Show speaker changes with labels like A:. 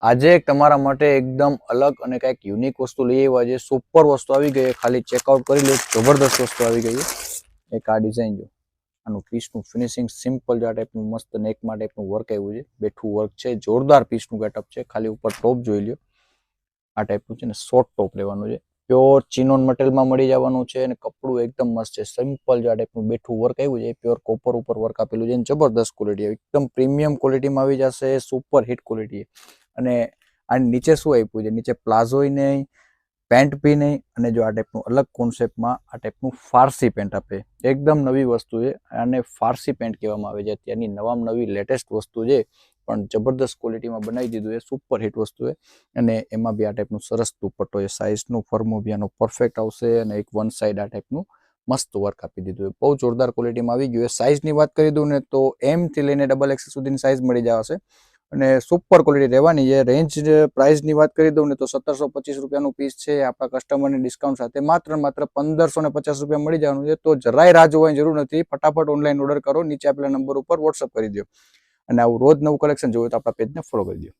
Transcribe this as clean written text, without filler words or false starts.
A: આજે એક તમારા માટે એકદમ અલગ અને કંઈક યુનિક વસ્તુ લઈ આવ્યા છે. સુપર વસ્તુ આવી ગઈ. ખાલી ચેકઆઉટ કરી લો, જબરદસ્ત વસ્તુ આવી ગઈ છે. એક આ ડિઝાઇન જો, આનું પીસનું ફિનિશિંગ સિમ્પલ જ આ ટાઈપનું મસ્ત નેકમાં ટાઈપનું વર્ક આવ્યું છે. બેઠું વર્ક છે, જોરદાર પીસનું ગેટઅપ છે. ખાલી ઉપર ટોપ જોઈ લ્યો, આ ટાઈપનું છે ને શોર્ટ ટોપ લેવાનું છે. પ્યોર ચિનોન મટીરિયલમાં મળી જવાનું છે અને કપડું એકદમ મસ્ત છે. સિમ્પલ જે આ ટાઈપનું બેઠું વર્ક આવ્યું છે, પ્યોર કોપર ઉપર વર્ક આપેલું છે. જબરદસ્ત ક્વોલિટી, એકદમ પ્રીમિયમ ક્વોલિટીમાં આવી જશે. Super hit quality. અને આની નીચે શું આપ્યું છે, નીચે પ્લાઝોય નહીં, પેન્ટ બી નહીં, અને જો આ ટાઈપનું અલગ કોન્સેપ્ટમાં આ ટાઈપનું ફારસી પેન્ટ આપે. એકદમ નવી વસ્તુ છે અને ફારસી પેન્ટ કહેવામાં આવે છે. અત્યારની નવામાં નવી લેટેસ્ટ વસ્તુ છે, પણ જબરદસ્ત ક્વોલિટીમાં બનાવી દીધું છે. સુપર હિટ વસ્તુ છે. અને એમાં બી આ ટાઈપનું સરસ દુપટ્ટો છે. સાઇઝનું ફર્મો બી આનો પરફેક્ટ આવશે અને એક વન સાઈડ આ ટાઈપનું મસ્ત વર્ક આપી દીધું છે. બહુ જોરદાર ક્વોલિટીમાં આવી ગયું છે. સાઇઝની વાત કરી દઉં ને તો M થી લઈને XXL સુધીની સાઇઝ મળી જશે અને સુપર ક્વોલિટી રહેવાની છે. રેન્જ પ્રાઇસની વાત કરી દઉં ને તો 1725 રૂપિયાનું પીસ છે. આપણા કસ્ટમરને ડિસ્કાઉન્ટ સાથે માત્ર 1550 રૂપિયા મળી જવાનું છે. તો જરાય રાહ જોવાની જરૂર નથી. ફટાફટ ઓનલાઈન ઓર્ડર કરો. નીચે આપેલા નંબર ઉપર વોટ્સઅપ કરી દો અને આવું રોજ નવું કલેક્શન જોયું તો આપણા પેજને ફોલો કરી દો.